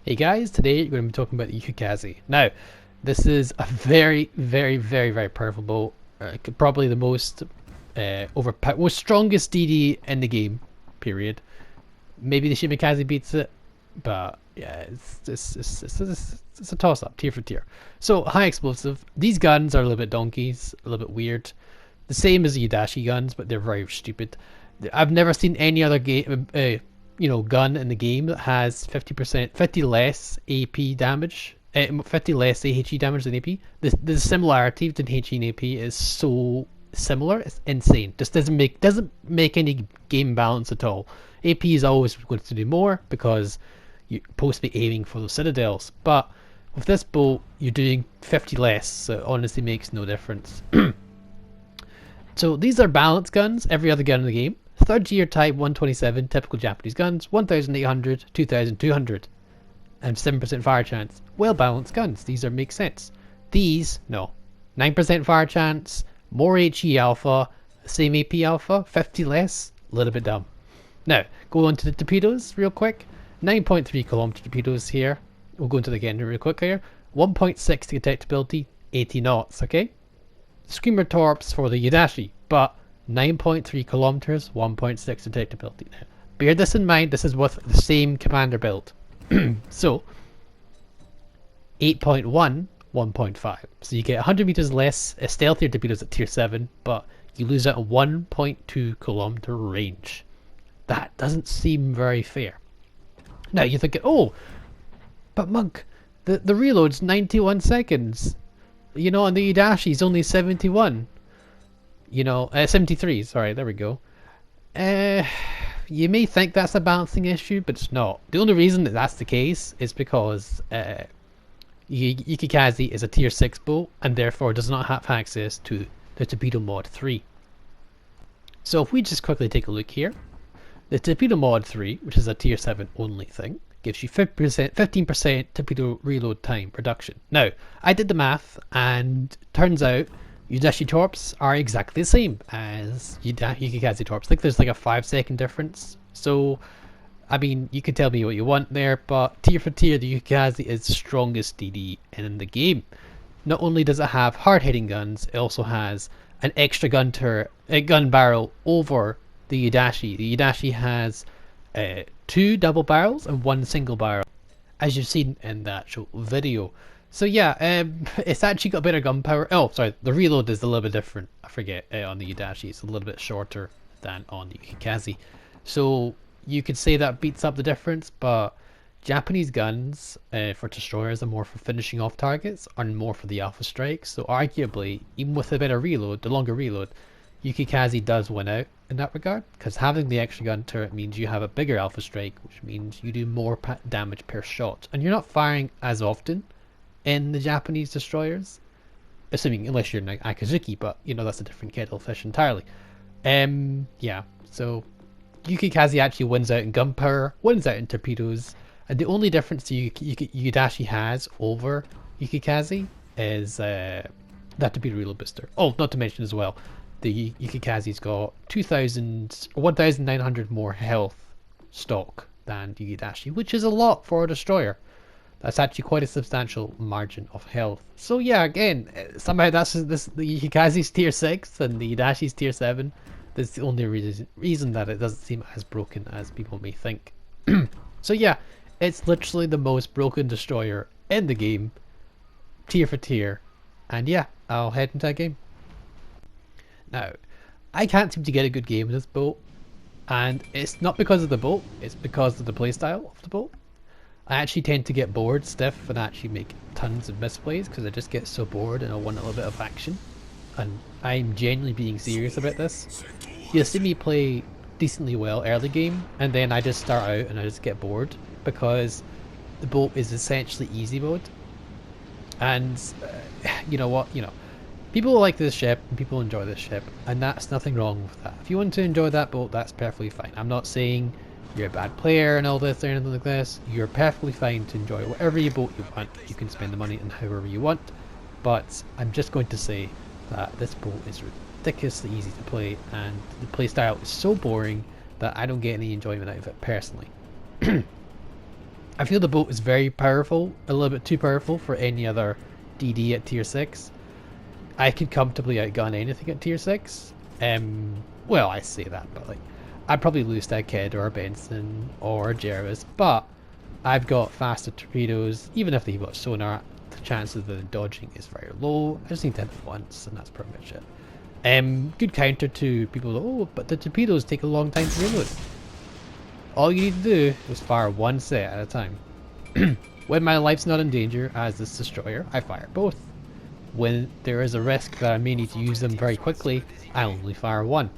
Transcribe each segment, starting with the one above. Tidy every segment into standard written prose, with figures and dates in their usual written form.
Hey guys, today we're going to be talking about the Yukikaze. Now, this is a very, very, very, very powerful boat. Probably the most most strongest DD in the game. Period. Maybe the Shimikaze beats it, but yeah, it's a toss up, tier for tier. So high explosive. These guns are a little bit donkeys, a little bit weird. The same as the Yudashi guns, but they're very stupid. I've never seen any other game. Gun in the game that has 50 less AP damage, 50 less AHE damage than AP. The similarity between HE and AP is so similar, it's insane. Just doesn't make any game balance at all. AP is always going to do more because you're supposed to be aiming for those citadels, but with this boat you're doing 50 less, so it honestly makes no difference. So these are balance guns, every other gun in the game. Third gear type 127, typical Japanese guns, 1800, 2200, and 7% fire chance. Well balanced guns, these make sense. These, no. 9% fire chance, more HE alpha, same AP alpha, 50 less, a little bit dumb. Now, go on to the torpedoes real quick. 9.3 kilometer torpedoes here. We'll go into the again real quick here. 1.6 detectability, 80 knots, okay? Screamer torps for the Yudashi, but 9.3 kilometers, 1.6 detectability. Now, bear this in mind, this is with the same commander build. So, 8.1, 1.5. So you get 100 meters less, stealthier torpedoes at tier 7, but you lose out a 1.2 kilometer range. That doesn't seem very fair. Now you're thinking, oh, but Monk, the reload's 91 seconds. You know, and the Yudashi is only 71. 73, sorry, there we go. You may think that's a balancing issue, but it's not. The only reason that that's the case is because Yukikaze is a tier 6 boat and therefore does not have access to the torpedo mod 3. So if we just quickly take a look here, the torpedo mod 3, which is a tier 7 only thing, gives you 15% torpedo reload time reduction. Now, I did the math and turns out Yudashi torps are exactly the same as Yukikaze torps. I think there's like a 5-second difference. So, I mean, you can tell me what you want there, but tier for tier, the Yukikaze is the strongest DD in the game. Not only does it have hard-hitting guns, it also has an extra gun barrel over the Yudashi. The Yudashi has 2 double barrels and 1 single barrel, as you've seen in the actual video. So yeah, it's actually got better gunpowder. Oh, sorry, the reload is a little bit different. I forget, on the Yudashi, it's a little bit shorter than on the Yukikaze. So you could say that beats up the difference, but Japanese guns for destroyers are more for finishing off targets and more for the alpha strikes. So arguably, even with a better reload, the longer reload, Yukikaze does win out in that regard, because having the extra gun turret means you have a bigger alpha strike, which means you do more damage per shot, and you're not firing as often in the Japanese destroyers, assuming unless you're in Akazuki, but that's a different kettle of fish entirely. Yeah, so Yukikaze actually wins out in gunpowder, wins out in torpedoes, and the only difference Yudashi has over Yukikaze is that torpedo reload booster. Oh, not to mention as well, the Yukikaze's got 1,900 more health stock than the Yudashi, which is a lot for a destroyer. That's actually quite a substantial margin of health. So yeah, again, somehow the Yukikaze's tier 6 and the Yudashi's tier 7. That's the only reason that it doesn't seem as broken as people may think. So yeah, it's literally the most broken destroyer in the game, tier for tier. And yeah, I'll head into that game. Now, I can't seem to get a good game with this boat, and it's not because of the boat, it's because of the playstyle of the boat. I actually tend to get bored stiff and actually make tons of misplays because I just get so bored and I want a little bit of action. And I'm genuinely being serious about this. You'll see me play decently well early game, and then I just start out and I just get bored because the boat is essentially easy mode. And you know what, people like this ship and people enjoy this ship, and that's nothing wrong with that. If you want to enjoy that boat, that's perfectly fine. I'm not saying you're a bad player and all this or anything like this. You're perfectly fine to enjoy whatever boat you want. You can spend the money on however you want, but I'm just going to say that this boat is ridiculously easy to play, and the playstyle is so boring that I don't get any enjoyment out of it personally. I feel the boat is very powerful, a little bit too powerful for any other DD at tier 6. I could comfortably outgun anything at tier 6. Well, I say that, but like, I'd probably lose to a Kid or a Benson or a Jervis, but I've got faster torpedoes. Even if they've got sonar, the chance of the dodging is very low. I just need to hit it once, and that's pretty much it. Good counter to people that, oh, but the torpedoes take a long time to reload. All you need to do is fire one set at a time. When my life's not in danger as this destroyer, I fire both. When there is a risk that I may need to use them very quickly, I only fire one.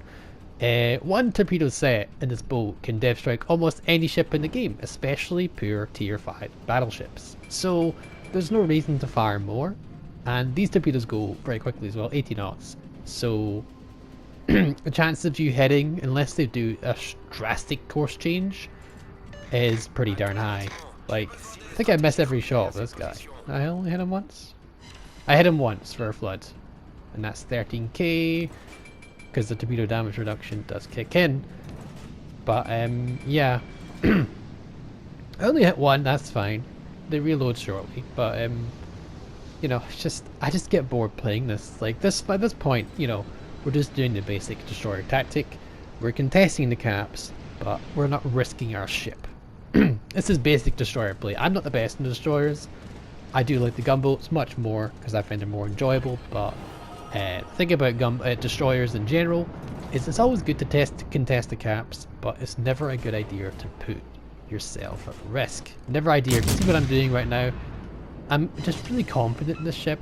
One torpedo set in this boat can dev strike almost any ship in the game, especially poor tier 5 battleships. So there's no reason to fire more, and these torpedoes go very quickly as well, 80 knots. So the chance of you hitting, unless they do a drastic course change, is pretty darn high. Like, I think I miss every shot with this guy. I only hit him once? I hit him once for a flood, and that's 13k, because the torpedo damage reduction does kick in. But yeah, I only hit one, that's fine. They reload shortly, but you know, it's just, I just get bored playing this. Like this, by this point, you know, we're just doing the basic destroyer tactic. We're contesting the caps, but we're not risking our ship. This is basic destroyer play. I'm not the best in the destroyers. I do like the gunboats much more because I find them more enjoyable, but the thing about destroyers in general is it's always good to contest the caps, but it's never a good idea to put yourself at risk. Never idea. See what I'm doing right now? I'm just really confident in this ship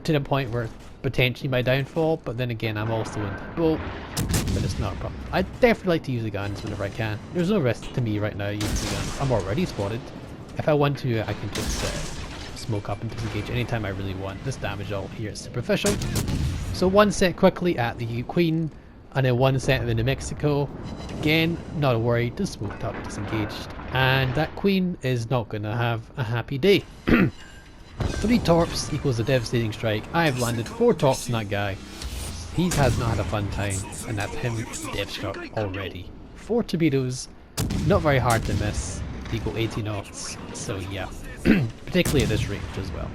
to the point where it's potentially my downfall, but then again I'm also in the boat, but it's not a problem. I definitely like to use the guns whenever I can. There's no risk to me right now using the guns. I'm already spotted. If I want to, I can just smoke up and disengage anytime I really want. This damage all here is superficial. So one set quickly at the Queen, and then one set in the New Mexico. Again, not a worry, just smoked up, disengaged. And that Queen is not going to have a happy day. 3 torps equals a devastating strike. I have landed 4 torps on that guy. He has not had a fun time, and that's him dev struck already. 4 torpedoes, not very hard to miss, equal 80 knots, so yeah. Particularly at this range as well.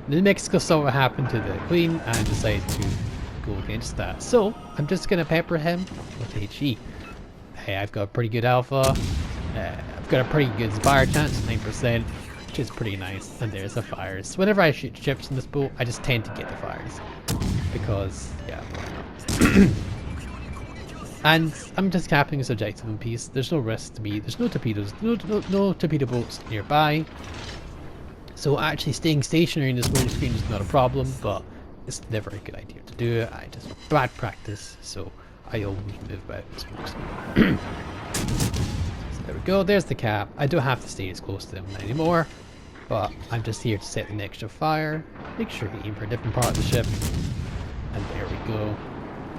New Mexico saw what happened to the Queen and decided to go against that. So I'm just going to pepper him with HE. Hey, I've got a pretty good alpha. I've got a pretty good fire chance, 9%, which is pretty nice. And there's the fires. Whenever I shoot ships in this boat, I just tend to get the fires. Because, yeah, why not? And I'm just capping this objective in peace. There's no risk to me. There's no torpedoes, no torpedo boats nearby. So actually staying stationary in this loading screen is not a problem, but it's never a good idea to do it. I just bad practice, so I always move about this folks. So there we go, there's the cap. I don't have to stay as close to them anymore, but I'm just here to set an extra fire. Make sure you aim for a different part of the ship. And there we go.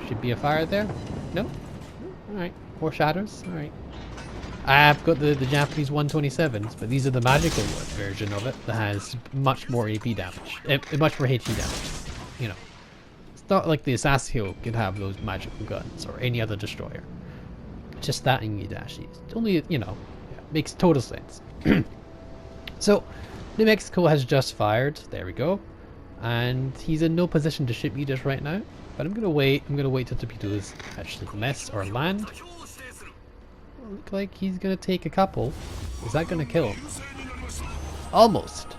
Should be a fire there? No? Alright, 4 shadows, alright. I've got the Japanese 127s, but these are the magical version of it that has much more AP damage, much more HE damage. You know, it's not like the Sasio could have those magical guns or any other destroyer. Just that in Yudashi. Only, you know, yeah, makes total sense. So, New Mexico has just fired. There we go, and he's in no position to shoot me just right now. But I'm gonna wait. I'm gonna wait till torpedoes actually miss or land. Look like he's gonna take a couple. Is that gonna kill him? Almost,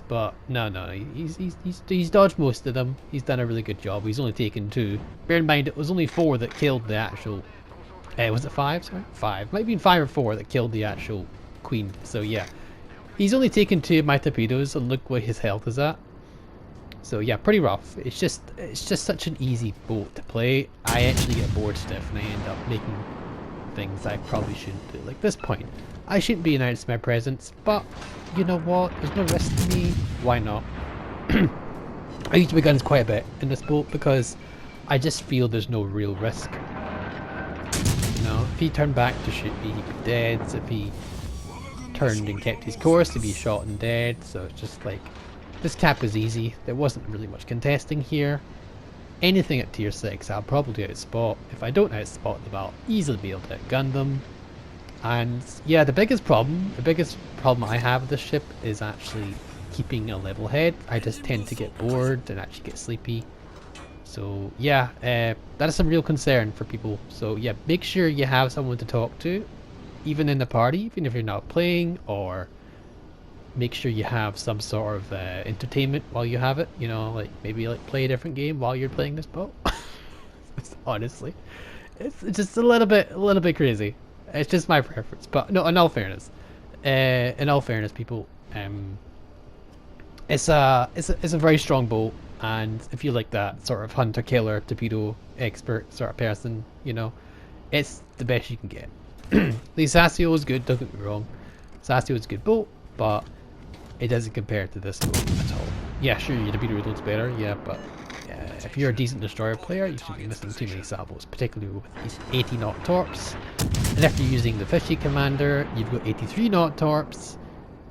but no. He's dodged most of them. He's done a really good job. He's only taken 2. Bear in mind, it was only 4 that killed the actual. Was it 5? Sorry, 5. Might have been 5 or 4 that killed the actual Queen. So yeah, he's only taken 2 of my torpedoes, and look where his health is at. So yeah, pretty rough. It's just such an easy boat to play. I actually get bored stiff, and I end up making things I probably shouldn't do. Like this point, I shouldn't be announcing my presence, but you know what? There's no risk to me. Why not? I use my guns quite a bit in this boat because I just feel there's no real risk. You know, if he turned back to shoot me, he'd be dead. If he turned and kept his course, he'd be shot and dead. So it's just like, this cap is easy. There wasn't really much contesting here. Anything at tier 6 I'll probably outspot. If I don't outspot them, I'll easily be able to outgun them. And yeah, the biggest problem I have with this ship is actually keeping a level head. I just tend to get bored and actually get sleepy. So yeah, that is some real concern for people. So yeah, make sure you have someone to talk to, even in the party, even if you're not playing, or make sure you have some sort of entertainment while you have it. You know, like maybe like play a different game while you're playing this boat. Honestly, it's just a little bit crazy. It's just my preference, but no. In all fairness, people, it's a very strong boat, and if you like that sort of hunter killer torpedo expert sort of person, you know, it's the best you can get. The Sasio is good. Don't get me wrong, Sasio is a good boat, but it doesn't compare to this boat at all. Yeah, sure, your torpedo reload's better, yeah, but if you're a decent destroyer player, you shouldn't be missing too many salvos, particularly with these 80 knot torps. And if you're using the fishy commander, you've got 83 knot torps,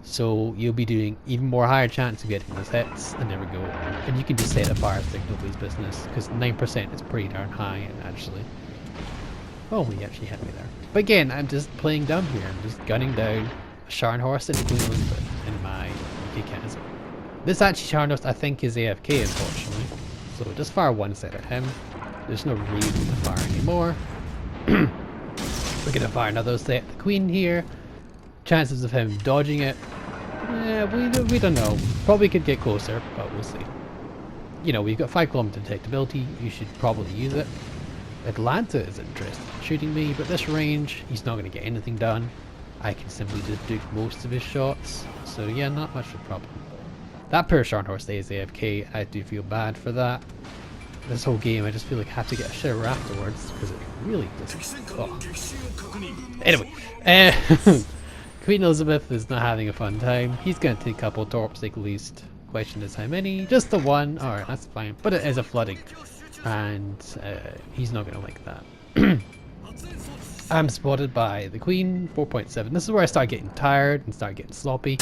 so you'll be doing even more higher chance of getting those hits. And there we go. And you can just set a fire stick, nobody's business, because 9% is pretty darn high, and actually. Oh, he actually hit me there. But again, I'm just playing dumb here. I'm just gunning down a Scharnhorst and a Queen Elizabeth in my Yukikaze. This actually Scharnhorst I think is AFK, unfortunately. So just fire one set at him. There's no reason to fire anymore. We're gonna fire another set at the Queen here. Chances of him dodging it, yeah, we don't know. Probably could get closer, but we'll see. You know, we've got 5 kilometer detectability. You should probably use it. Atlanta is interested in shooting me, but this range, he's not going to get anything done. I can simply just duke most of his shots. So yeah, not much of a problem. That poor Scharnhorst stays AFK. I do feel bad for that. This whole game, I just feel like I have to get a shiver afterwards, because it really just... Oh. Anyway, Queen Elizabeth is not having a fun time. He's going to take a couple of torps at least. Question is how many? Just the one. Alright, that's fine. But it is a flooding. And he's not going to like that. I'm spotted by the Queen, 4.7. This is where I start getting tired and start getting sloppy.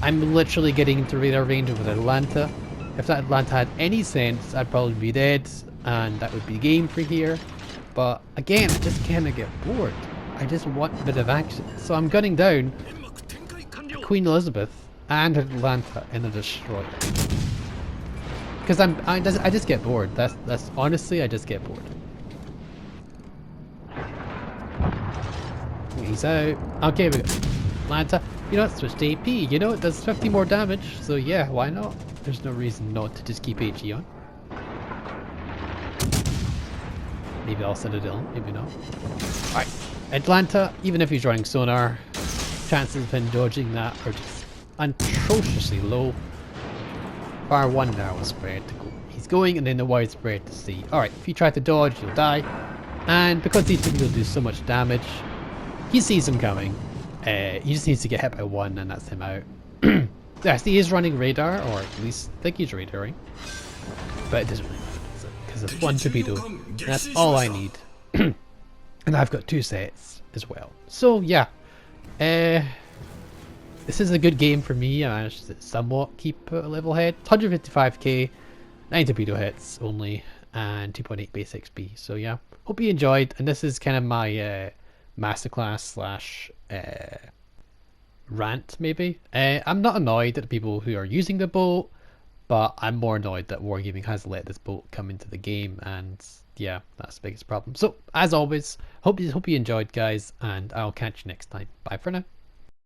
I'm literally getting into radar range with Atlanta. If that Atlanta had any sense, I'd probably be dead, and that would be game for here. But again, I just kind of get bored. I just want a bit of action. So I'm gunning down Queen Elizabeth and Atlanta in a destroyer. Because I just get bored. That's honestly, I just get bored. He's out. Okay, we go. Atlanta. You know, it's switch to AP. You know, it does 50 more damage. So yeah, why not? There's no reason not to just keep HE on. Maybe I'll set it on. Maybe not. Alright. Atlanta, even if he's running sonar, chances of him dodging that are just atrociously low. Fire one narrow spread to go. He's going, and then the wide spread to see. Alright, if you try to dodge, you'll die. And because these things will do so much damage, he sees him coming. He just needs to get hit by one, and that's him out. Yeah, see, he's running radar, or at least I think he's radaring. But it doesn't really matter, because it's one torpedo. That's all I need. And I've got 2 sets as well. So yeah, this is a good game for me. I managed to somewhat keep a level head. 155k, 9 torpedo hits only, and 2.8 base XP. So yeah, hope you enjoyed. And this is kind of my masterclass slash rant, maybe. I'm not annoyed at the people who are using the boat, but I'm more annoyed that Wargaming has let this boat come into the game, and yeah, that's the biggest problem. So as always, hope you enjoyed, guys, and I'll catch you next time. Bye for now.